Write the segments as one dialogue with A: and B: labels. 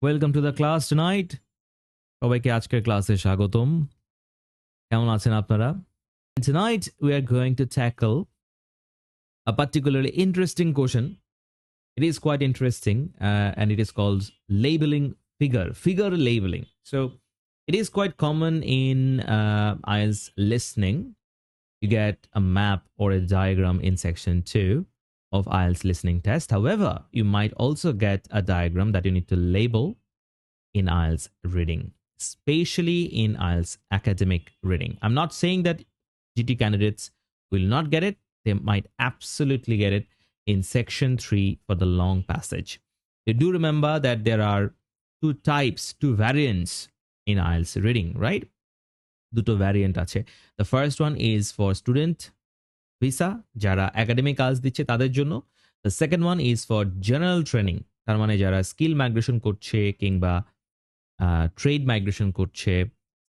A: Welcome to the class tonight. সবাইকে আজকের ক্লাসে স্বাগতম। কেমন আছেন আপনারা? Tonight we are going to tackle a particularly interesting question. It is quite interesting and it is called labeling figure labeling. So it is quite common in IELTS listening. You get a map or a diagram in section 2 of IELTS listening test. However, you might also get a diagram that you need to label in IELTS reading, especially in IELTS academic reading. I'm not saying that GT candidates will not get it. They might absolutely get it in section 3 for the long passage. You do remember that there are two variants in IELTS reading, right? দুটো variant আছে। The first one is for student visa, যারা academic IELTS দিচ্ছে তাদের জন্য। The second one is for general training, তার মানে যারা skill migration করছে কিংবা ট্রেড মাইগ্রেশন করছে,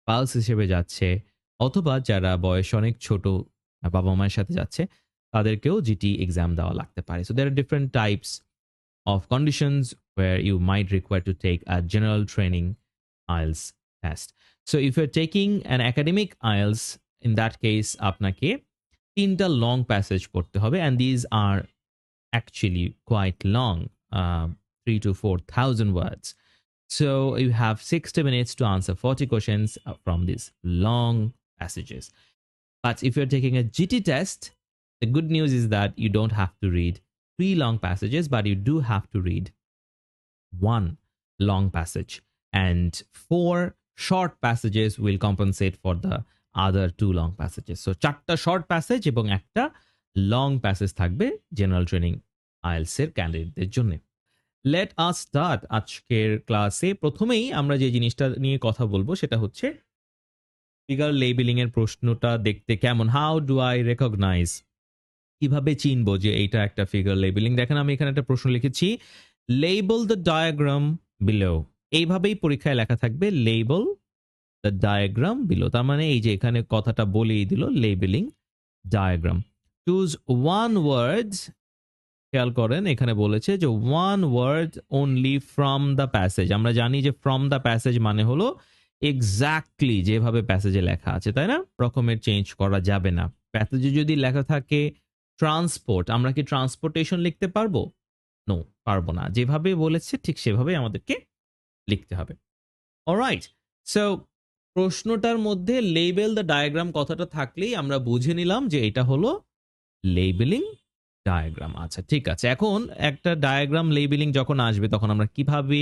A: পালস হিসেবে যাচ্ছে, অথবা যারা বয়স অনেক ছোট বাবা মায়ের সাথে যাচ্ছে তাদেরকেও জিটি এক্সাম দেওয়া লাগতে পারে। So there are different types of conditions where you might require to take a general training IELTS test. So if you're taking an academic IELTS, in that case আপনাকে 3টা long passage পড়তে হবে, and these are actually quite long, 3,000 to 4,000 words. So you have 60 minutes to answer 40 questions from these long passages. But if you're taking a GT test, the good news is that you don't have to read 3 long passages, but you do have to read 1 long passage, and 4 short passages will compensate for the other 2 long passages. So 4টা short passage এবং একটা long passage থাকবে general training IELTS এর ক্যান্ডিডেটদের জন্য। Let us start আজকের ক্লাসে। প্রথমেই আমরা যে জিনিসটা নিয়ে কথা বলবো সেটা হচ্ছে ফিগার লেবেলিং এর প্রশ্নটা দেখতে কেমন। হাউ ডু আই রেকগনাইজ, কিভাবে চিনবো যে এইটা একটা ফিগার লেবেলিং। দেখেন আমি এখানে একটা প্রশ্ন লিখেছি, লেবেল দ্য ডায়াগ্রাম বিলো। এইভাবেই পরীক্ষায় লেখা থাকবে, লেবেল দ্য ডায়াগ্রাম বিলো। তার মানে এই যে এখানে কথাটা বলেই দিল, labelling diagram. Choose one word, খেয়াল করেন এখানে বলেছে যে one word only from the passage. আমরা জানি যে ফ্রম দ্য প্যাসেজ মানে হলো এক্স্যাক্টলি যেভাবে প্যাসেজে লেখা আছে, তাই না? রকমের চেঞ্জ করা যাবে না। প্যাসেজে যদি লেখা থাকে ট্রান্সপোর্ট, আমরা কি ট্রান্সপোর্টেশন লিখতে পারবো? নো, পারবো না। যেভাবে বলেছে ঠিক সেভাবে আমাদেরকে লিখতে হবে। অলরাইট, সো প্রশ্নটার মধ্যে লেবেল দ্য ডায়াগ্রাম কথাটা থাকলেই আমরা বুঝে নিলাম যে এটা হলো লেবেলিং ডায়াগ্রাম। আচ্ছা ঠিক আছে, এখন একটা ডায়াগ্রাম লেবেলিং যখন আসবে তখন আমরা কিভাবে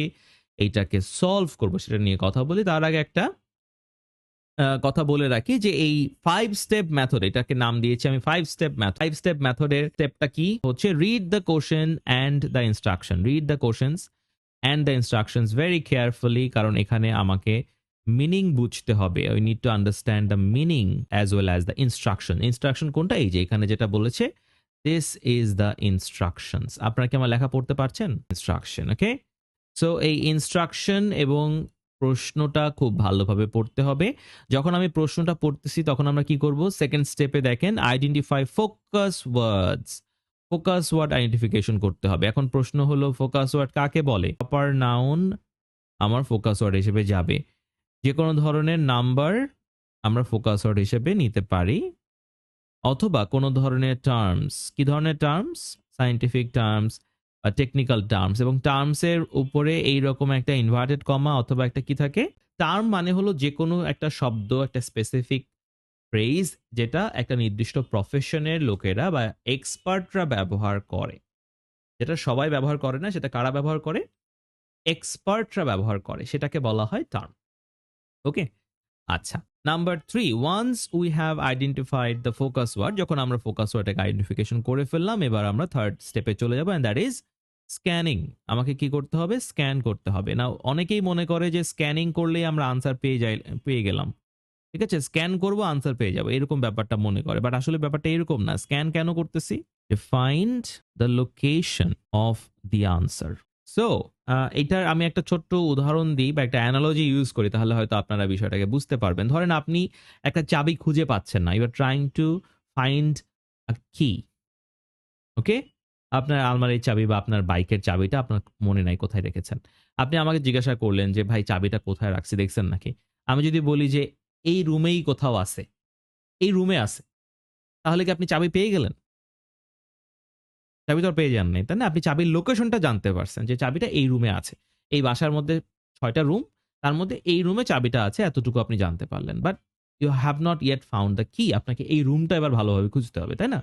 A: এইটাকে সলভ করব সেটা নিয়ে কথা বলি। তার আগে একটা কথা বলে রাখি যে এই 5 স্টেপ মেথড, এটাকে নাম দিয়েছি আমি 5 স্টেপ মেথড। 5 স্টেপ মেথডের স্টেপটা কি হচ্ছে, read the question and the instruction. Read the questions and the instructions very carefully, কারণ এখানে আমাকে মিনিং বুঝতে হবে। We need to understand the meaning as well as the instruction. Instruction কোনটা? এই যে এখানে যেটা বলেছে, দিস ইজ দ্য ইনস্ট্রাকশনস। আপনারা কি আমার লেখা পড়তে পারছেন? ইনস্ট্রাকশন, ওকে। সো এই ইনস্ট্রাকশন এবং প্রশ্নটা খুব ভালোভাবে পড়তে হবে। যখন আমি প্রশ্নটা পড়তেছি তখন আমরা কি করব? সেকেন্ড স্টেপে দেখেন, identify focus words. Focus word identification করতে হবে। এখন প্রশ্ন হলো ফোকাস ওয়ার্ড কাকে বলে? প্রপার নাউন আমার ফোকাস ওয়ার্ড হিসেবে যাবে। যে কোনো ধরনের নাম্বার আমরা ফোকাস ওয়ার্ড হিসেবে নিতে পারি, অথবা কোনো ধরনের টার্মস। কি ধরনের terms? Scientific terms, technical terms. এবং টার্মসের উপরে এইরকম একটা ইনভার্টেড কমা অথবা একটা কি থাকে? টার্ম মানে হলো যে কোনো একটা শব্দ, একটা স্পেসিফিক ফ্রেজ যেটা একটা নির্দিষ্ট প্রফেশনের লোকেরা বা এক্সপার্টরা ব্যবহার করে। যেটা সবাই ব্যবহার করে না, সেটা কারা ব্যবহার করে? এক্সপার্টরা ব্যবহার করে, সেটাকে বলা হয় টার্ম। ওকে, আচ্ছা। Number 3, once we have identified the focus word, যখন আমরা ফোকাস ওয়ার্ডটাকে আইডেন্টিফিকেশন করে ফেললাম, এবার আমরা থার্ড স্টেপে চলে যাবো, এন্ড দ্যাট ইজ স্ক্যানিং। আমাকে কি করতে হবে? স্ক্যান করতে হবে। না, অনেকেই মনে করে যে স্ক্যানিং করলেই আমরা আনসার পেয়ে গেলাম, ঠিক আছে, স্ক্যান করবো আনসার পেয়ে যাবো, এরকম ব্যাপারটা মনে করে। বাট আসলে ব্যাপারটা এরকম না। স্ক্যান কেন করতেছি? Find the location of the answer. So এটার আমি একটা ছোট্ট উদাহরণ দিই বা একটা অ্যানালজি ইউজ করি, তাহলে হয়তো আপনারা বিষয়টাকে বুঝতে পারবেন। ধরেন আপনি একটা চাবি খুঁজে পাচ্ছেন না, you are trying to find a key, okay? আপনার আলমারির চাবি বা আপনার বাইকের চাবিটা আপনার মনে নাই কোথায় রেখেছেন। আপনি আমাকে জিজ্ঞাসা করলেন যে, "ভাই চাবিটা কোথায় রাখছি দেখছেন নাকি?" আমি যদি বলি যে, "এই রুমেই কোথাও আছে, এই রুমে আছে।" তাহলে কি আপনি চাবি পেয়ে গেলেন? চাবি তো আর পেয়ে যান নাই, তাই না? আপনি চাবির লোকেশনটা জানতে পারছেন যে চাবিটা এই রুমে আছে। এই বাসার মধ্যে ৬ টা রুম, তার মধ্যে এই রুমে চাবিটা আছে এতটুকু আপনি জানতে পারলেন। But you have not yet found the key. আপনাকে এই রুমটা এবার ভালোভাবে খুঁজতে হবে, তাই না?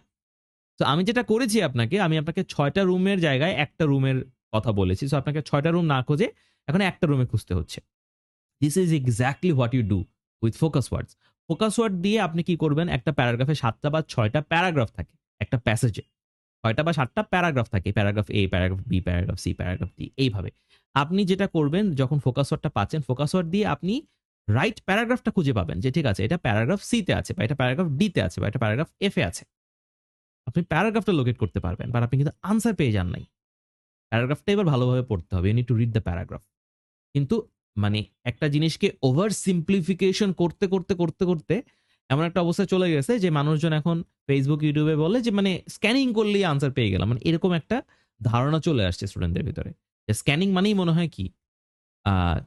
A: সো আমি যেটা করেছি আমি আপনাকে ৬ টা রুমের জায়গায় একটা রুমের কথা বলেছি। সো আপনাকে ৬ টা রুম না খুঁজে এখন একটা রুমে খুঁজতে হচ্ছে। This is exactly what you do with focus words. Focus word দিয়ে আপনি কি করবেন? একটা প্যারাগ্রাফে ৭ টা বা ৬ টা প্যারাগ্রাফ থাকে একটা প্যাসেজে। ৬ টা বা ৭ টা প্যারাগ্রাফ থাকে। Paragraph A, paragraph B, paragraph C, paragraph D এইভাবে। আপনি যেটা করবেন যখন ফোকাস ওয়ার্ডটা পাচ্ছেন, ফোকাস ওয়ার্ড দিয়ে আপনি রাইট প্যারাগ্রাফটা খুঁজে পাবেন যে ঠিক আছে এটা প্যারাগ্রাফ C তে আছে বা এটা প্যারাগ্রাফ D তে আছে বা এটা প্যারাগ্রাফ F এ আছে। আপনি প্যারাগ্রাফটা লোকেট করতে পারবেন। বাট আপনি কিন্তু আনসার পেয়ে যান নাই। প্যারাগ্রাফটা এবার ভালোভাবে পড়তে হবে। You need to read the paragraph. কিন্তু মানে একটা জিনিসকে ওভার সিম্পলিফিকেশন করতে এমন একটা অবস্থায় চলে গেছে যে মানুষজন এখন Facebook, YouTube এ বলে যে মানে স্ক্যানিং করলেই আনসার পেয়ে গেলাম। মানে এরকম একটা ধারণা চলে আসছে স্টুডেন্টদের ভিতরে। যে স্ক্যানিং মানেই মনে হয় কি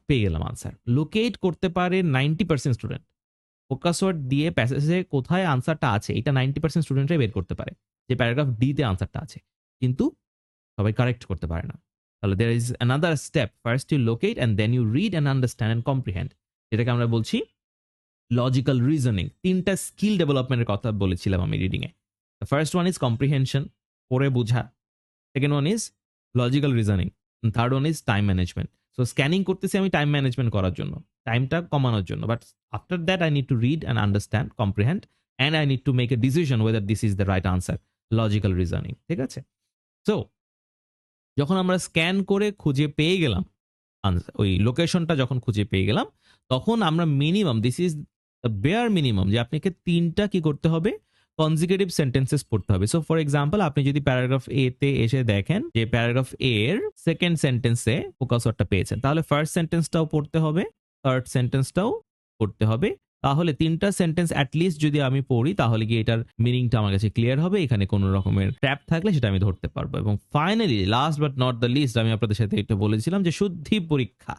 A: পেয়ে গেলাম আনসার। লোকেট করতে পারে 90% স্টুডেন্ট। ফোকাস ওয়ার্ড দিয়ে প্যাসেজে কোথায় আনসারটা আছে এটা 90% স্টুডেন্টরাই বের করতে পারে। যে প্যারাগ্রাফ ডি তে আনসারটা আছে। কিন্তু সবাই কারেক্ট করতে পারে না। তাহলে there is another step. First you locate and then you read and understand and comprehend. যেটাকে আমরা বলছি লজিক্যাল রিজনিং। ৩ টা স্কিল ডেভেলপমেন্ট এর কথা বলেছিলাম আমি reading a. The first one is comprehension, পড়ে বোঝা। Second one is logical reasoning. And third one is time management. So scanning করতেছি আমি টাইম ম্যানেজমেন্ট করার জন্য। টাইমটা কমানোর জন্য। But after that I need to read and understand, comprehend and I need to make a decision whether this is the right answer. Logical reasoning. ঠিক আছে? So যখন আমরা স্ক্যান করে খুঁজে পেয়ে গেলাম, ওই লোকেশনটা যখন খুঁজে পেয়ে গেলাম, তখন আমরা minimum this is the bear minimum যে আপনাকে ৩ টা কি করতে হবে? consecutive সেন্টেন্সেস পড়তে হবে। সো ফর এক্সাম্পল আপনি যদি প্যারাগ্রাফ A তে এসে দেখেন যে প্যারাগ্রাফ A এর 2nd সেন্টেন্সে ফোকাস ওয়ার্ডটা পেয়েছেন। তাহলে ফার্স্ট সেন্টেন্সটাও পড়তে হবে, থার্ড সেন্টেন্সটাও পড়তে হবে। তাহলে ৩ টা সেন্টেন্স এট লিস্ট যদি আমি পড়ি তাহলে গিয়ে এটার মিনিংটা আমার কাছে ক্লিয়ার হবে। এখানে কোন রকমের ট্র্যাপ থাকলে সেটা আমি ধরতে পারবো। এবং finally last but not the least আমি আপনাদের সাথে একটু বলেছিলাম যে শুদ্ধি পরীক্ষা।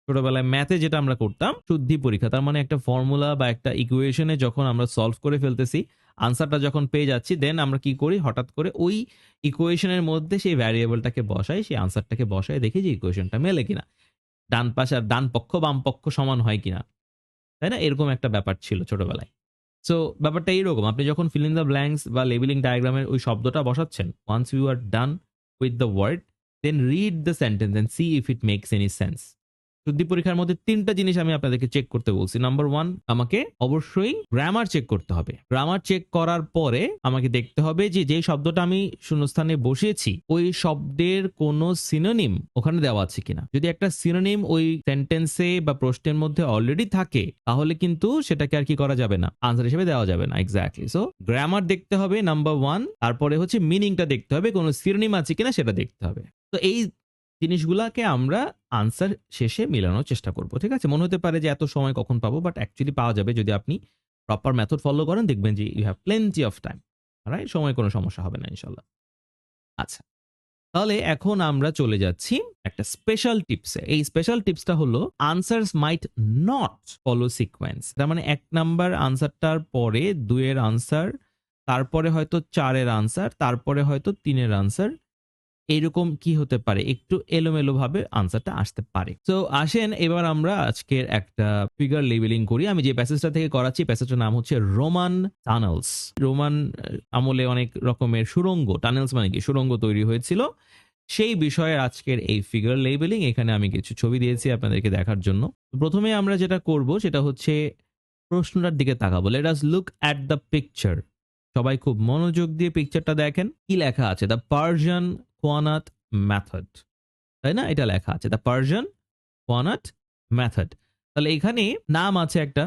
A: ছোটবেলায় ম্যাথে যেটা আমরা করতাম শুদ্ধি পরীক্ষা। তার মানে একটা ফর্মুলা বা একটা ইকুয়েশনে যখন আমরা সলভ করে ফেলতেছি, আনসারটা যখন পেয়ে যাচ্ছি দেন আমরা কি করি হঠাৎ করে ওই ইকুয়েশনের মধ্যে সেই ভ্যারিয়েবলটাকে বসাই, সেই আনসারটাকে বসাই দেখি যে ইকুয়েশনটা মেলে কিনা। ডান পাশে আর ডান পক্ষ বাম পক্ষ সমান হয় কিনা। তাই না? এরকম একটা ব্যাপার ছিল ছোটবেলায়। সো ব্যাপারটা এইরকম। আপনি যখন ফিল ইন দ্য ব্ল্যাঙ্কস বা লেবেলিং ডায়াগ্রামের ওই শব্দটা বসাচ্ছেন, once you are done with the word, then read the sentence and see if it makes any sense. শুদ্ধি পরীক্ষার মধ্যে ৩ টা জিনিস আমি আপনাদেরকে চেক করতে বলছি। নাম্বার 1 আমাকে অবশ্যই গ্রামার চেক করতে হবে। গ্রামার চেক করার পরে আমাকে দেখতে হবে যে যেই শব্দটা আমি শূন্যস্থানে বসিয়েছি ওই শব্দের কোনো সিনোনিম ওখানে দেওয়া আছে কিনা। যদি একটা সিনোনিম ওই সেন্টেন্সে বা প্রশ্নের মধ্যে অলরেডি থাকে তাহলে কিন্তু সেটাকে আর কি করা যাবে না, আনসার হিসেবে দেওয়া যাবে না। এক্স্যাক্টলি। সো গ্রামার দেখতে হবে নাম্বার 1, তারপরে হচ্ছে মিনিংটা দেখতে হবে, কোনো সিনোনিম আছে কিনা সেটা দেখতে হবে। তো এই জিনিসগুলাকে আমরা আনসার শেষে মিলানোর চেষ্টা করব। ঠিক আছে? মনে হতে পারে যে এত সময় কখন পাবো, বাট অ্যাকচুয়ালি পাওয়া যাবে যদি আপনি প্রপার মেথড ফলো করেন, দেখবেন যে you have plenty of time. Right? সময় কোনো সমস্যা হবে না ইনশাআল্লাহ। আচ্ছা। তাহলে এখন আমরা চলে যাচ্ছি একটা স্পেশাল টিপসে। এই স্পেশাল টিপসটা হলো answers might not follow sequence. তার মানে ১ নাম্বার আনসারটার পরে ২ এর আনসার, তারপরে হয়তো ৪ এর আনসার, তারপরে হয়তো ৩ এর আনসার। এইরকম কি হতে পারে? একটু এলোমেলো ভাবে আনসারটা আসতে পারে। সো আসেন এবার আমরা আজকের একটা ফিগার লেবেলিং করি। আমি যে প্যাসেজটা থেকে করাচ্ছি প্যাসেজটার নাম হচ্ছে রোমান টানেলস। রোমান আমলে অনেক রকমের সুড়ঙ্গ, টানেলস মানে কি সুড়ঙ্গ তৈরি হয়েছিল। সেই বিষয়ে আজকের এই ফিগার লেবেলিং। এখানে আমি কিছু ছবি দিয়েছি আপনাদেরকে দেখার জন্য। প্রথমে আমরা যেটা করব সেটা হচ্ছে প্রশ্নটার দিকে তাকাবো। Let us look at the picture. সবাই খুব মনোযোগ দিয়ে পিকচারটা দেখেন। কি লেখা আছে? The Persian qanat method. তাই না? এটা লেখা আছে দ্য পার্সিয়ান কোয়ানাট মেথড। তাহলে এখানে নাম আছে একটা,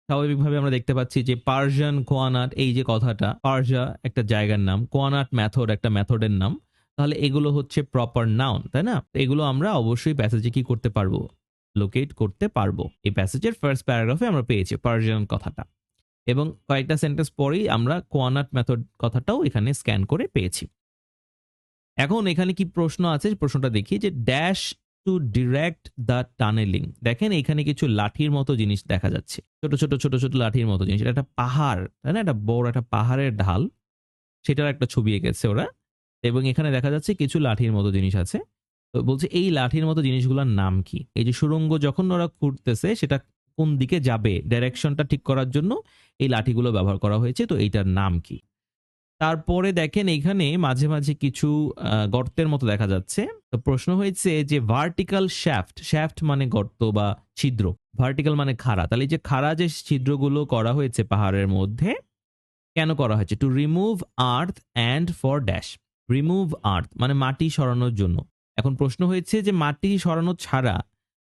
A: স্বাভাবিকভাবে আমরা দেখতে পাচ্ছি যে পার্সিয়ান কোয়ানাট, এই যে কথাটা, পার্সিয়া একটা জায়গার নাম, কোয়ানাট মেথড একটা মেথডের নাম। তাহলে এগুলো হচ্ছে প্রপার নাউন, তাই না? তো এগুলো আমরা অবশ্যই প্যাসেজে কি করতে পারবো? লোকেট করতে পারবো। এই প্যাসেজের ফার্স্ট প্যারাগ্রাফে আমরা পেয়েছি পার্সিয়ান কথাটা, এবং কয়েকটা সেন্টেন্স পরেই আমরা কোয়ানাট মেথড কথাটাও এখানে স্ক্যান করে পেয়েছি। এখন এখানে কি প্রশ্ন আছে, প্রশ্নটা দেখি যে dash to direct the tunnelling. দেখেন এখানে কিছু লাঠির মতো জিনিস দেখা যাচ্ছে, ছোট ছোট ছোট ছোট লাঠির মতো জিনিস। এটা একটা পাহাড়, তাই না? একটা বড় একটা পাহাড়ের ঢাল, সেটার একটা ছবি এঁকেছে ওরা, এবং এখানে দেখা যাচ্ছে কিছু লাঠির মতো জিনিস আছে। তো বলছে এই লাঠির মতো জিনিসগুলোর নাম কি? এই যে সুড়ঙ্গ যখন ওরা খুঁড়তেছে সেটা কোন দিকে যাবে, ডাইরেকশনটা ঠিক করার জন্য এই লাঠিগুলো ব্যবহার করা হয়েছে। তো এইটার নাম কি? তারপরে দেখেন এইখানে মাঝে মাঝে কিছু গর্তের মতো দেখা যাচ্ছে। তো প্রশ্ন হয়েছে যে ভার্টিক্যাল শ্যাফট, শ্যাফট মানে গর্ত বা ছিদ্র, ভার্টিক্যাল মানে খাড়া। তাহলে এই যে খাড়া যে ছিদ্রগুলো করা হয়েছে পাহাড়ের মধ্যে, কেন করা হয়েছে? To remove earth and for dash. Remove earth মানে মাটি সরানোর জন্য। এখন প্রশ্ন হয়েছে যে মাটি সরানো ছাড়া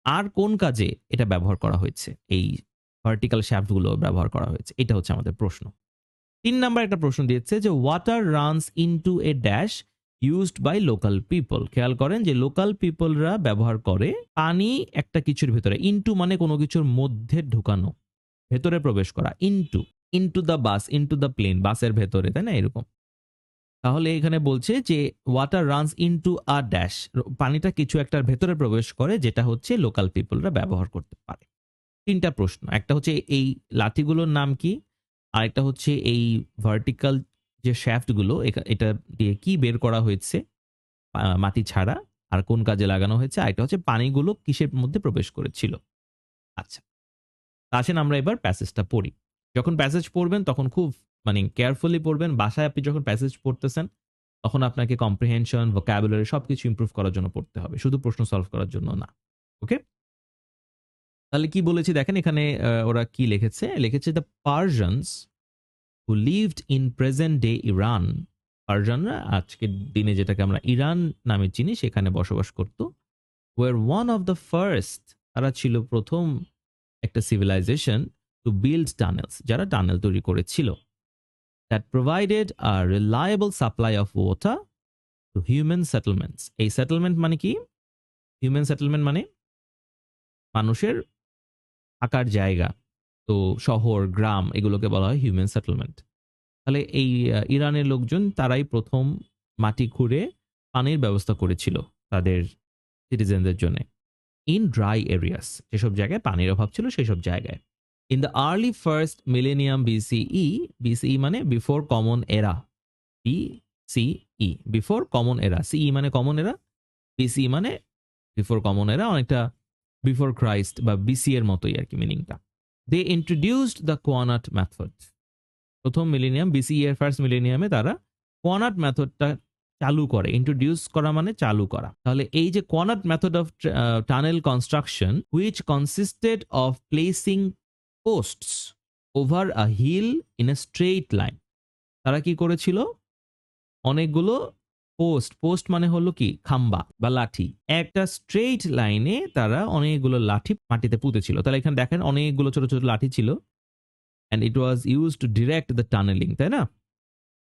A: আর কোন কাজে এটা ব্যবহার করা হয়েছে, এই ভার্টিক্যাল শ্যাফটগুলো ব্যবহার করা হয়েছে, এটা হচ্ছে আমাদের প্রশ্ন। ৩ নাম্বার একটা প্রশ্ন দিয়েছে যে water runs into a dash used by local people. খেয়াল করেন যে লোকাল পিপলরা ব্যবহার করে পানি একটা কিছুর ভেতরে, ইনটু মানে কোনো কিছুর মধ্যে ঢুকানো, ভেতরে প্রবেশ করা। Into, into the bus, into the plane, বাসের ভেতরে, তাই না? এরকম। তাহলে এখানে বলছে যে water runs into a dash, পানিটা কিছু একটার ভেতরে প্রবেশ করে যেটা হচ্ছে লোকাল পিপলরা ব্যবহার করতে পারে। ৩টা প্রশ্ন, একটা হচ্ছে এই লাঠিগুলোর নাম কি, আর একটা হচ্ছে এই ভার্টিক্যাল যে শ্যাফটগুলো এটা দিয়ে কি বের করা হয়েছে মাটি ছাড়া, আর কোন কাজে লাগানো হয়েছে, আর একটা হচ্ছে পানিগুলো কিসের মধ্যে প্রবেশ করেছিল। আচ্ছা, আসেন আমরা এবার প্যাসেজটা পড়ি। যখন প্যাসেজ পড়বেন তখন খুব মানে কেয়ারফুলি পড়বেন। বাসায় আপনি যখন প্যাসেজ পড়তেছেন তখন আপনাকে কম্প্রিহেনশন, ভোকাবুলারি সবকিছু ইমপ্রুভ করার জন্য পড়তে হবে, শুধু প্রশ্ন সলভ করার জন্য না। ওকে, তাহলে কি বলেছি দেখেন এখানে ওরা কি লিখেছে, লিখেছে the Persians who lived in present day Iran, পার্সিয়ানরা আজকের দিনে যেটাকে আমরা ইরান নামে চিনি সেখানে বসবাস করত, were one of the first, তারা ছিল প্রথম একটা সিভিলাইজেশন টু বিল্ড টানেলস, যারা টানেল তৈরি করেছিল, that provided a reliable supply of water to human settlements। এই সেটেলমেন্ট মানে কি? হিউম্যান সেটেলমেন্ট মানে মানুষের থাকার জায়গা, তো শহর গ্রাম এগুলোকে বলা হয় হিউম্যান সেটেলমেন্ট। তাহলে এই ইরানের লোকজন তারাই প্রথম মাটি খুঁড়ে পানির ব্যবস্থা করেছিল তাদের সিটিজেনদের জন্য, ইন ড্রাই এরিয়াস, যেসব জায়গায় পানির অভাব ছিল সেই সব জায়গায়। In the early first millennium BCE, BCE মানে বিফোর কমন এরা, বিসিই বিফোর কমন এরা, সিই মানে কমন এরা, বিসিই মানে বিফোর কমন এরা, অনেকটা বিফোর ক্রাইস্ট বা বিসি এর মতোই আর কি মিনিংটা। দে ইন্ট্রোডিউসড দ্য কোয়ানাট মেথড। প্রথম মিলেনিয়াম বিসিই এর ফার্স্ট মিলেনিয়ামে তারা কোয়ানাট মেথডটা চালু করে। ইন্ট্রোডিউস করা মানে চালু করা। তাহলে এই যে qanat method of tunnel construction which consisted of placing posts over a hill in a straight line. তারা কি করেছিল? অনেকগুলো পোস্ট, পোস্ট মানে হলো কি খাম্বা বা লাঠি, একটা স্ট্রেইট লাইনে তারা অনেকগুলো লাঠি মাটিতে পুঁতেছিল। তাহলে এখানে দেখেন অনেকগুলো ছোট ছোট লাঠি ছিল, and it was used to direct the tunneling, তাই না?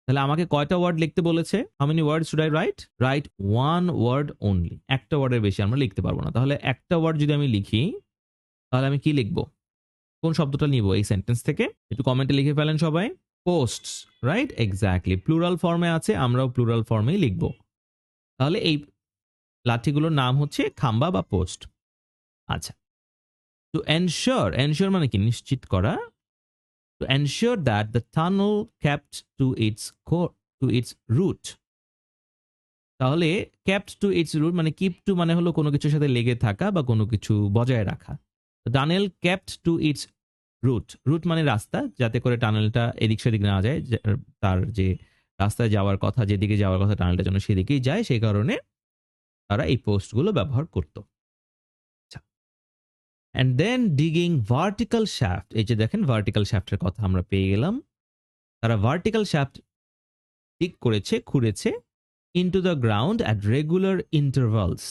A: তাহলে আমাকে কয়টা ওয়ার্ড লিখতে বলেছে? How many words should I write? Write one word only, একটা ওয়ার্ডের বেশি আমরা লিখতে পারবো না। তাহলে একটা ওয়ার্ড যদি আমি লিখি তাহলে আমি কি লিখবো? কোন শব্দটা নিব এই সেন্টেন্স থেকে? একটু কমেন্টে লিখে ফেলেন সবাই। পোস্টস, রাইট, এক্স্যাক্টলি, প্লুরাল ফর্মে আছে, আমরাও প্লুরাল ফর্মেই লিখব। তাহলে এই লাঠিগুলোর নাম হচ্ছে খাম্বা বা পোস্ট। আচ্ছা, টু এনশিওর, এনশিওর মানে কি নিশ্চিত করা, to ensure that the tunnel kept to its core, to its root। তাহলে kept to its root মানে keep to মানে হলো কোনো কিছুর সাথে লেগে থাকা বা কোনো কিছু বজায় রাখা। Tunnel kept to its root, root মানে রাস্তা, যাতে করে টানেলটা এদিক সেদিক না যায়, তার যে রাস্তায় যাওয়ার কথা, যেদিকে যাওয়ার কথা টানেলটা যেন সেদিকেই যায়, সেই কারণে তারা এই পোস্টগুলো ব্যবহার করত। And then digging vertical shaft, এই যে দেখেন ভার্টিক্যাল শ্যাফটের কথা আমরা পেয়ে গেলাম। তারা ভার্টিক্যাল শ্যাফট ডিগ করেছে, খুঁড়েছে, into the ground at regular intervals.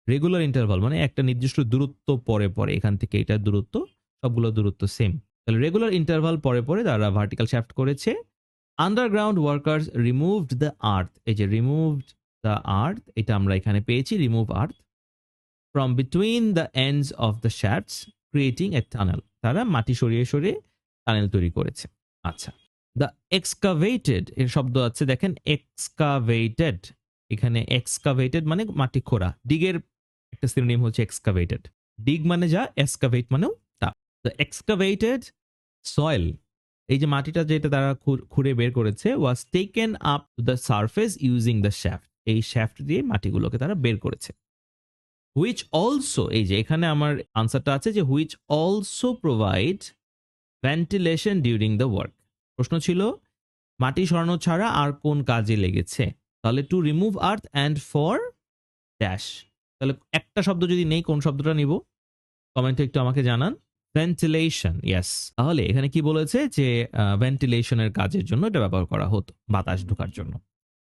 A: Regular interval মানে একটা নির্দিষ্ট দূরত্ব পরে পরে, এখান থেকে এটার দূরত্ব, সবগুলো দূরত্ব সেম। তাহলে রেগুলার ইন্টারভাল পরে পরে তারা ভার্টিক্যাল শ্যাফট করেছে। Underground workers removed the earth, এই যে রিমুভড দ্য আর্থ এটা আমরা এখানে পেয়েছি, remove earth, from between the ends of the shafts creating a tunnel. তারা মাটি সরিয়ে সরিয়ে টানেল তৈরি করেছে। আচ্ছা, দ্য এক্সকাভেটেড এর শব্দ আছে দেখেন, এক্সকাভেটেড, এখানে এক্সকাভেটেড মানে মাটি খোঁড়া, ডিগের একটা সিনোনিম হচ্ছে এক্সকাভেটেড, ডিগ মানে যা, এক্সকাভেট মানেও তা। তো এক্সকাভেটেড সয়েল, এই যে মাটিটা যেটা তারা খুঁড়ে বের করেছে, was taken up to the surface using the shaft, এই শ্যাফট দিয়ে মাটিগুলোকে তারা বের করেছে। হুইচ অলসো, এই যে এখানে আমার আনসারটা আছে যে which also provide ventilation during the work. প্রশ্ন ছিল মাটি সরানো ছাড়া আর কোন কাজে লেগেছে, তাহলে two remove earth and for dash. তাহলে একটা শব্দ যদি নেই, কোন শব্দটা নিব কমেন্টে একটু আমাকে জানান। Ventilation, yes. তাহলে এখানে কি বলেছে যে ভেন্টিলেশনের কাজের জন্য এটা ব্যবহার করা হতো, বাতাস ঢোকার জন্য।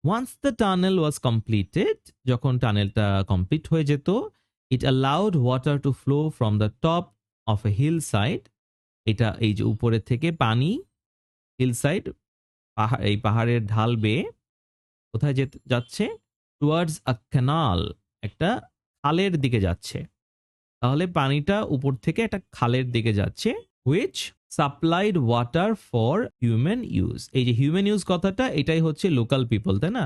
A: Once the tunnel was completed, যখন টানেলটা কমপ্লিট হয়ে যেত, it allowed water to flow from the top of a hill side, এটা এই যে উপরের থেকে পানি হিল সাইড, এই পাহাড়ের ঢাল বেয়ে কোথায় যাচ্ছে, টুয়ার্ডস আ ক্যানাল, একটা খালের দিকে যাচ্ছে। তাহলে পানিটা উপর থেকে একটা খালের দিকে যাচ্ছে, which supplied water for human use. এই যে হিউম্যান ইউজ কথাটা, এটাই হচ্ছে লোকাল পিপল, তাই না?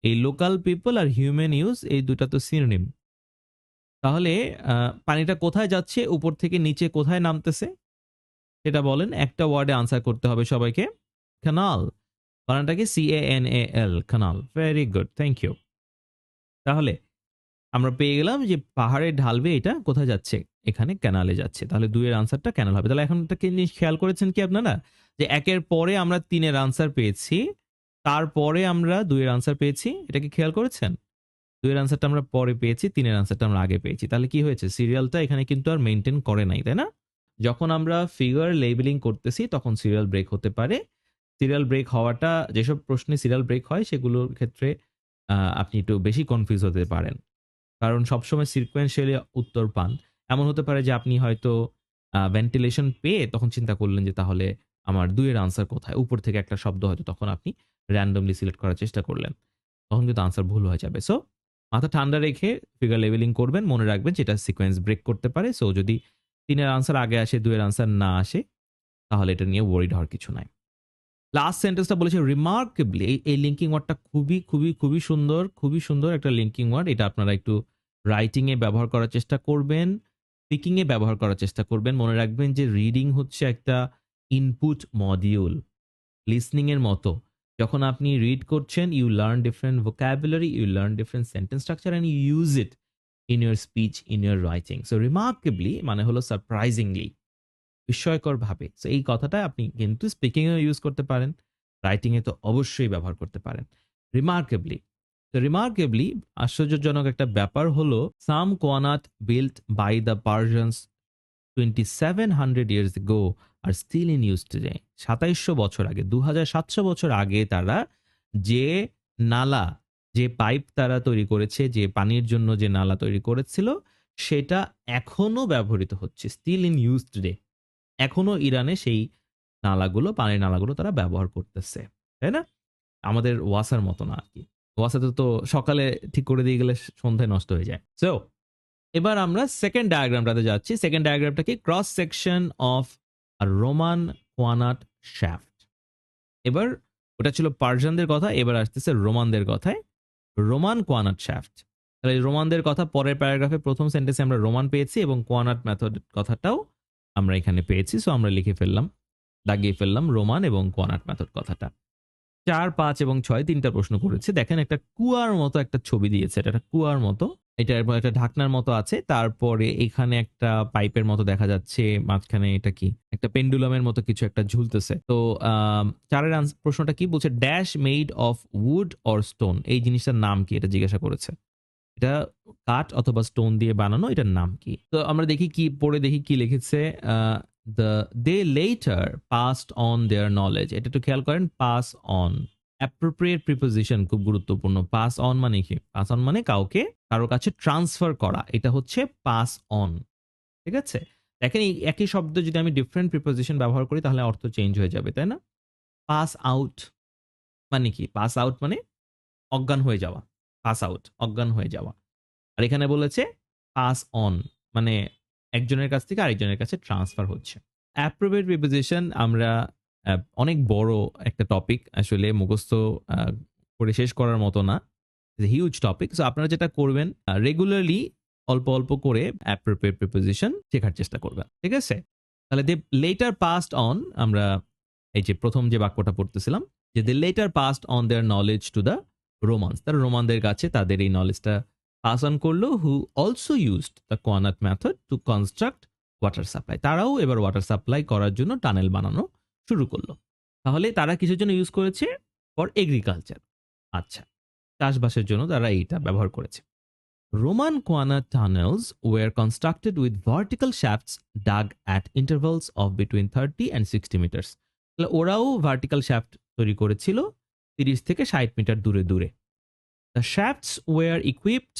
A: এই লোকাল পিপল আর হিউম্যান ইউজ এই দুটা তো সিনোনিম। তাহলে পানিটা কোথায় যাচ্ছে, উপর থেকে নিচে কোথায় নামতেছে সেটা বলেন, একটা ওয়ার্ডে আনসার করতে হবে সবাইকে। ক্যানাল, বানানটাকে CANAL, canal. Very good, thank you. তাহলে আমরা পেয়ে গেলাম যে পাহাড়ের ঢালবে, এটা কোথায় যাচ্ছে, এখানে ক্যানালে যাচ্ছে। তাহলে 2 এর আনসারটা ক্যানাল হবে। তাহলে এখন একটা জিনিস খেয়াল করেছেন কি আপনারা, যে একের পরে আমরা 3 এর আনসার পেয়েছি, তারপরে আমরা 2 এর আনসার পেয়েছি, এটা কি খেয়াল করেছেন? 2 এর আনসারটা আমরা পরে পেয়েছি, 3 এর আনসারটা আমরা আগে পেয়েছি। তাহলে কি হয়েছে, সিরিয়ালটা এখানে কিন্তু আর মেনটেন করে নাই, তাই না? যখন আমরা ফিগার লেবেলিং করতেছি তখন সিরিয়াল ব্রেক হতে পারে। সিরিয়াল ব্রেক হওয়াটা, যেসব প্রশ্নে সিরিয়াল ব্রেক হয় সেগুলোর ক্ষেত্রে আপনি একটু বেশি কনফিউজ হতে পারেন, কারণ সবসময় সিকোয়েন্সিয়ালি উত্তর পান। এমন হতে পারে যে আপনি হয়তো ভেন্টিলেশন পেয়ে তখন চিন্তা করলেন যে তাহলে আমার 2 এর আনসার কোথায়? উপর থেকে একটা শব্দ হয়তো তখন আপনি র‍্যান্ডমলি সিলেক্ট করার চেষ্টা করলেন। তখন কিন্তু আনসার ভুল হয়ে যাবে। সো মাথা ঠান্ডা রেখে ফিগার লেভেলিং করবেন। মনে রাখবেন যে এটা সিকোয়েন্স ব্রেক করতে পারে। সো যদি 3 এর আনসার আগে আসে, 2 এর আনসার না আসে, তাহলে এটা নিয়ে ওয়ারিড হওয়ার কিছু নাই। লাস্ট সেন্টেন্সটা বলেছে রিমার্কেবলি। এই লিঙ্কিং ওয়ার্ডটা খুবই সুন্দর, খুবই সুন্দর একটা লিঙ্কিং ওয়ার্ড। এটা আপনারা একটু রাইটিং এ ব্যবহার করার চেষ্টা করবেন, স্পিকিং এ ব্যবহার করার চেষ্টা করবেন। মনে রাখবেন যে রিডিং হচ্ছে একটা ইনপুট মডিউল, লিসনিং এর মতো। যখন আপনি রিড করছেন, you learn different vocabulary, you learn different sentence structure and you use it in your speech, in your writing. So remarkably মানে হলো সারপ্রাইজিংলি, বিস্ময়করভাবে। সো এই কথাটা আপনি কিন্তু স্পিকিং এও ইউজ করতে পারেন, রাইটিং এ তো অবশ্যই ব্যবহার করতে পারেন। রিমার্কেবলি, তো রিমার্কেবলি আশ্চর্যজনক একটা ব্যাপার হলো, some qanat built by the Persians 2700 years ago আর স্টিল ইন ইউজ টুডে। 2700 বছর আগে, 2700 বছর আগে তারা যে নালা, যে পাইপ তারা তৈরি করেছে, যে পানির জন্য যে নালা তৈরি করেছিল, সেটা এখনো ব্যবহৃত হচ্ছে, স্টিল ইন ইউজ টুডে। এখনো ইরানে সেই নালাগুলো, পানির নালাগুলো তারা ব্যবহার করতেছে, তাই না? আমাদের ওয়াসার মতো না আর কি। ওয়াসাতে তো সকালে ঠিক করে দিয়ে গেলে সন্ধ্যায় নষ্ট হয়ে যায়। সো এবার আমরা সেকেন্ড ডায়াগ্রামটাতে যাচ্ছি। সেকেন্ড ডায়াগ্রামটা কি, cross section of a Roman qanat shaft. এবার ওটা ছিল পার্সিয়ানদের কথা, এবার আসতেছে রোমানদের কথায়। রোমান কোয়ানাট শ্যাফট, তাহলে রোমানদের কথা পরের প্যারাগ্রাফে প্রথম সেন্টেন্সে আমরা রোমান পেয়েছি এবং কোয়ানাট মেথড কথাটাও আমরা এখানে পেয়েছি। সো আমরা লিখে ফেললাম, দাগিয়ে ফেললাম রোমান এবং কোয়ানাট মেথড কথাটা। 4, 5 এবং 6 তিনটা প্রশ্ন করেছে। দেখেন একটা কুয়ার মতো একটা ছবি দিয়েছে, এটা একটা কুয়ার মতো, এটা একটা ঢাকনার মতো আছে, তারপরে এখানে একটা পাইপের মতো দেখা যাচ্ছে, মাঝখানে এটা কি একটা পেন্ডুলামের মতো কিছু একটা ঝুলতেছে। তো 4 এর প্রশ্নটা কি বলছে, dash made of wood or stone, এই জিনিসটার নাম কি, এটা জিজ্ঞাসা করেছে। এটা কাঠ অথবা স্টোন দিয়ে বানানো, এটার নাম কি? তো আমরা দেখি কি পড়ে, দেখি কি লিখেছে। They later passed on their knowledge, এটা একটু খেয়াল করেন, পাস অন, অ্যাপ্রোপ্রিয়েট প্রিপোজিশন, খুব গুরুত্বপূর্ণ। পাস অন মানে কি, পাস অন মানে কাউকে, কারোর কাছে ট্রান্সফার করা, এটা হচ্ছে পাস অন। ঠিক আছে, দেখেন এই একই শব্দ যদি আমি ডিফারেন্ট প্রিপোজিশন ব্যবহার করি তাহলে অর্থ চেঞ্জ হয়ে যাবে, তাই না? পাস আউট মানে কি, পাস আউট মানে অজ্ঞান হয়ে যাওয়া, পাস আউট অজ্ঞান হয়ে যাওয়া। আর এখানে বলেছে পাস অন মানে একজনের কাছ থেকে আরেকজনের কাছে ট্রান্সফার হচ্ছে। অ্যাপ্রোপ্রিয়েট প্রিপোজিশন আমরা অনেক বড় একটা টপিক, আসলে মুখস্থ করে শেষ করার মতো না। Huge topic. সো আপনারা যেটা করবেন রেগুলারলি অল্প অল্প করে অ্যাপ্রোপ্রিয়েট প্রিপোজিশন শেখার চেষ্টা করবেন। ঠিক আছে? তাহলে দে লেটার পাসড অন, আমরা এই যে প্রথম যে বাক্যটা পড়তেছিলাম, যে they later passed on their knowledge to the Romans, তারা রোমানদের কাছে তাদের এই নলেজটা পাস অন করলো, who also used the qanat method to construct water supply. তারাও এবার ওয়াটার সাপ্লাই করার জন্য টানেল বানানো শুরু করলো। তাহলে তারা কিসের জন্য ইউজ করেছে? For agriculture. আচ্ছা, চাষবাসের জন্য তারা এইটা ব্যবহার করেছে। Roman Quana tunnels were constructed with vertical shafts dug at intervals of between 30 and 60 meters. তাহলে ওরাও ভার্টিক্যাল শ্যাফট তৈরি করেছিল 30 থেকে 60 মিটার দূরে দূরে। The shafts were equipped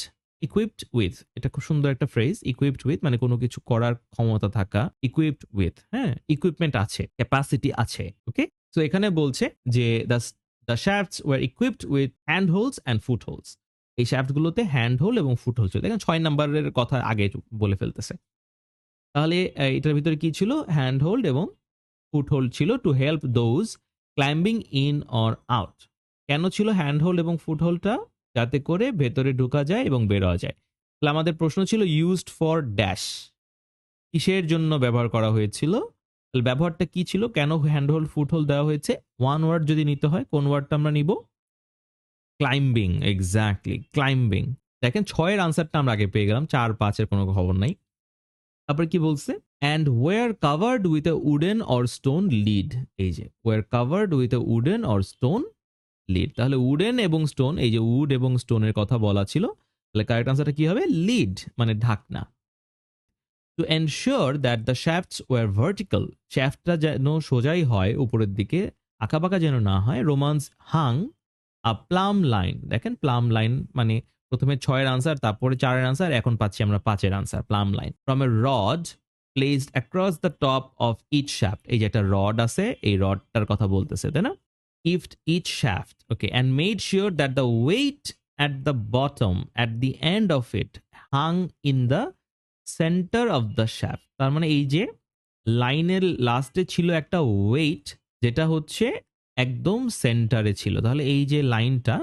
A: with, এটা খুব সুন্দর একটা ফ্রেজ, equipped with মানে কোনো কিছু করার ক্ষমতা থাকা, equipped with, হ্যাঁ, ইকুইপমেন্ট আছে, ক্যাপাসিটি আছে। ওকে, সো এখানে বলছে যে the shafts were equipped with handholds and footholds. এই শ্যাফটগুলোতে হ্যান্ড হোল এবং ফুট হোল ছিল। দেখেন 6 নাম্বারের কথা আগে বলে ফেলতেছে। তাহলে এটার ভিতরে কি ছিল? হ্যান্ড হোল্ড এবং ফুট হোল্ড ছিল to help those climbing in or out. কেন ছিল হ্যান্ড হোল্ড এবং ফুট হোল্ডটা? যাতে করে ভেতরে ঢোকা যায় এবং বেরোয়া যায়। তাহলে আমাদের প্রশ্ন ছিল ইউজড ফর ড্যাশ, কিসের জন্য ব্যবহার করা হয়েছিল? তাহলে ব্যবহারটা কি ছিল? কেন হ্যান্ড হোল্ড ফুট হোল্ড দেওয়া হয়েছে? ওয়ান ওয়ার্ড যদি নিতে হয় কোন ওয়ার্ডটা আমরা নিব? Climbing, exactly, climbing. দেখেন 6 এর আনসারটা আমরা আগে পেয়ে গেলাম, 4-5 এর কোনো খবর নাই। তারপর কি বলছে? And were covered with a wooden or stone lid. এই যে were covered with a wooden or stone lid, তাহলে উডেন এবং স্টোন, এই যে উড এবং স্টোনের কথা বলা ছিল, তাহলে কারেক্ট আনসারটা কি হবে? লিড মানে ঢাকনা। To ensure that the shafts were vertical, শ্যাফটটা যেন সোজাই হয়, উপরের দিকে আঁকাবাঁকা যেন না হয়। রোমান্স হাং আ প্লাম লাইন, দেখেন প্লাম লাইন মানে প্রথমে 6 এর আনসার, তারপরে 4 এর আনসার, এখন পাচ্ছি আমরা 5 এর answer. Plumb line from a rod placed across the top of each shaft, এই যে একটা রড আছে, এই রডটার কথা বলতেছে, তাই না? ইফট each shaft, okay, and made sure that the weight at the bottom at the end of it hung in the centre of the shaft. তার মানে এই যে লাইনের লাস্টে ছিল একটা ওয়েট, যেটা হচ্ছে একদম সেন্টারে ছিল। তাহলে এই যে লাইনটা,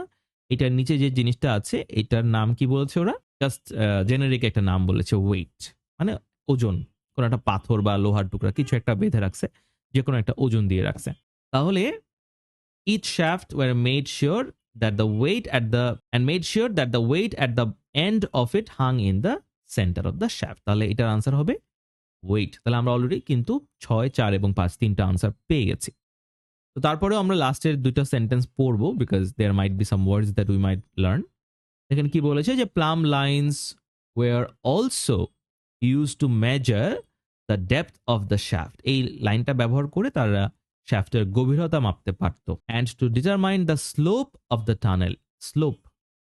A: এটার নিচে যে জিনিসটা আছে, এটার নাম কি বলেছে ওরা? জাস্ট জেনারিক একটা নাম বলেছে, ওয়েট মানে ওজন। কোনো একটা পাথর বা লোহার টুকরা কিছু একটা বেঁধে রাখছে, যে কোনো একটা ওজন দিয়ে রাখছে। তাহলে each shaft were made sure that the weight at the and made sure that the weight at the end of it hung in the center of the shaft. তাহলে এটার আনসার হবে ওয়েট। তাহলে আমরা অলরেডি কিন্তু 6, 4 এবং 5 তিনটা answer পেয়ে গেছি। তো তারপরেও আমরা লাস্টের দুইটা সেন্টেন্স পড়বো, because there might be some words that we might learn. এখানে কি বলেছে? যে plumb lines were also use to measure the depth of the shaft. এই লাইনটা ব্যবহার করে তারা শ্যাফটের গভীরতা মাপতে পারত। And to determine the slope of the tunnel, slope,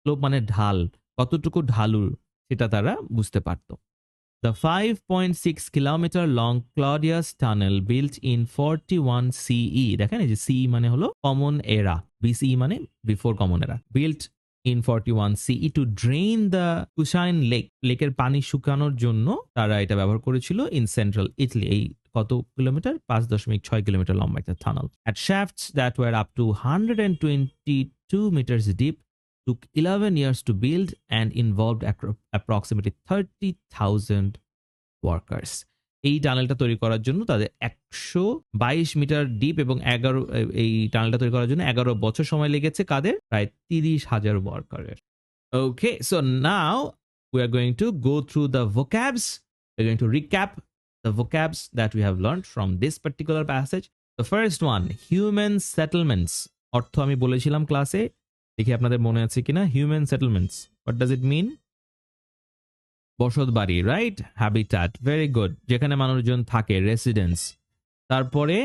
A: slope মানে ঢাল, কতটুকু ঢালু সেটা তারা বুঝতে পারত। The 5.6 kilometer long Claudius tunnel built in 41 CE, দেখেন এই যে CE মানে হলো কমন এরা, BCE মানে বিফোর কমন এরা, built in 41 CE to drain the Cusine Lake, লেকের পানি শুকানোর জন্য তারা এটা ব্যবহার করেছিল in central Italy। এই কত কিলোমিটার? 5.6 কিলোমিটার লম্বা একটা tunnel. At shafts that were up to 122 meters deep, took 11 years to build and involved approximately 30,000 workers. এই টানেলটা তৈরি করার জন্য তাদের 122 মিটার ডিপ এবং 11, এই টানেলটা তৈরি করার জন্য 11 বছর সময় লেগেছে। কাদের? প্রায় 30,000 ওয়ার্কারের। Okay, so now we are going to go through the vocabs. We're going to recap the vocabs that we have learned from this particular passage. The first one, human settlements, অর্থ আমি বলেছিলাম ক্লাসে, দেখি আপনাদের মনে আছে কিনা। Human settlements, what does it mean? বসত বাড়ি, রাইট? হ্যাবিটাট, ভেরি গুড, যেখানে মানুষজন থাকে, রেসিডেন্স। তারপরে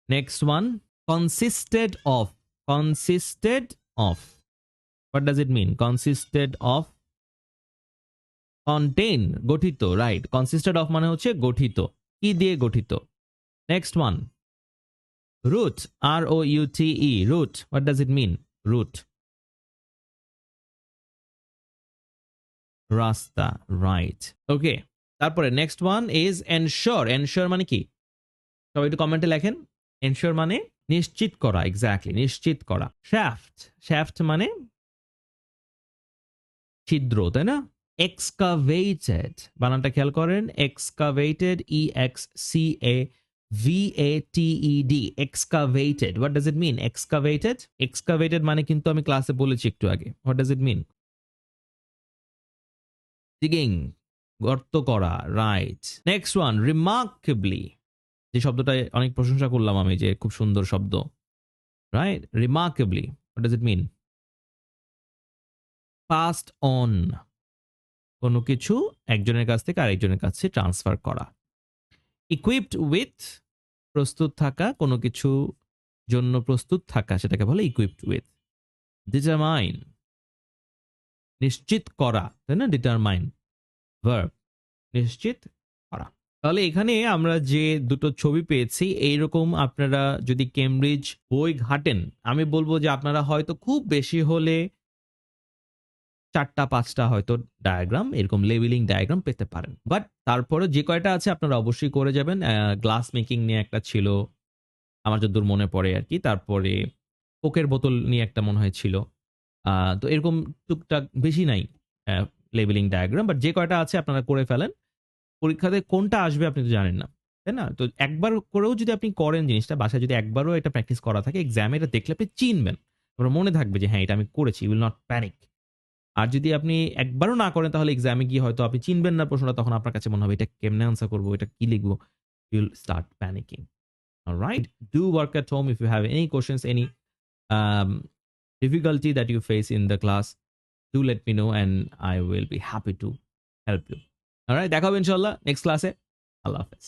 A: next one, consisted of, consisted of, what does it mean? Consisted of, contain, গঠিত, রাইট? কনসিস্টেড অফ মানে হচ্ছে গঠিত, কি দিয়ে গঠিত। Next one, route, ROUTE, route, what does it mean? Route, রাস্তা, রাইট। ওকে, তারপরে next one is ensure. Ensure মানে কি? সবাই একটু কমেন্টে লেখেন। এনশিওর মানে নিশ্চিত করা, এক্স্যাক্টলি, নিশ্চিত করা। শ্যাফট, শ্যাফট মানে ছিদ্র, তাই না? এক্সকাভেটেড বানানটা খেয়াল করেন, excavated, EXCAVATED, excavated. What does it mean? Excavated, excavated মানে কিন্তু আমি ক্লাসে বলেছি একটু আগে। What does it mean? Digging, গর্ত করা, রাইট। নেক্সট ওয়ান, রিমার্কেবলি, যে শব্দটা অনেক প্রশংসা করলাম আমি, যে খুব সুন্দর শব্দ, right? Remarkably, what does it mean? Passed on, কোনো কিছু একজনের কাছ থেকে আরেকজনের কাছে ট্রান্সফার করা। ইকুইপড উইথ, প্রস্তুত থাকা, কোনো কিছু জন্য প্রস্তুত থাকা, সেটাকে বলে ইকুইপড উইথ। ডিটারমাইন, নিশ্চিত করা, তাই না? ডিটারমাইন, ভার্ব, নিশ্চিত করা। তাহলে এখানে আমরা যে দুটো ছবি পেয়েছি, এইরকম আপনারা যদি কেমব্রিজ বই ঘাটেন, আমি বলবো যে আপনারা হয়তো খুব বেশি হলে 4টা-5টা হয়তো ডায়াগ্রাম, এরকম লেবেলিং ডায়াগ্রাম পেতে পারেন। বাট তারপরে যে কয়টা আছে আপনারা অবশ্যই করে যাবেন। গ্লাস মেকিং নিয়ে একটা ছিল আমার যতদূর মনে পড়ে আর কি। তারপরে কোকের বোতল নিয়ে একটা মনে হয় ছিল। তো এরকম টুকটাক, বেশি নাই লেবেলিং ডায়াগ্রাম। বাট যে কয়টা আছে আপনারা করে ফেলেন। পরীক্ষাতে কোনটা আসবে আপনি তো জানেন না, তাই না? তো একবার করেও যদি আপনি করেন জিনিসটা, বাসায় যদি একবারও এটা প্র্যাকটিস করা থাকে, এক্সামে এটা দেখলে আপনি চিনবেন। আপনার মনে থাকবে যে হ্যাঁ, এটা আমি করেছি। You will not panic. আর যদি আপনি একবারও না করেন, তাহলে এক্সামে গিয়ে হয়তো আপনি চিনবেন না প্রশ্নটা, তখন আপনার কাছে মনে হবে এটা কেমনে আনসার করবো, এটা কি লিখবো? You will start panicking. Alright? Do work at home. If you have any questions, any um, difficulty that you face in the class, do let me know and I will be happy to help you. Alright, দেখা হবে ইনশাআল্লাহ next ক্লাসে। আল্লাহ হাফেজ।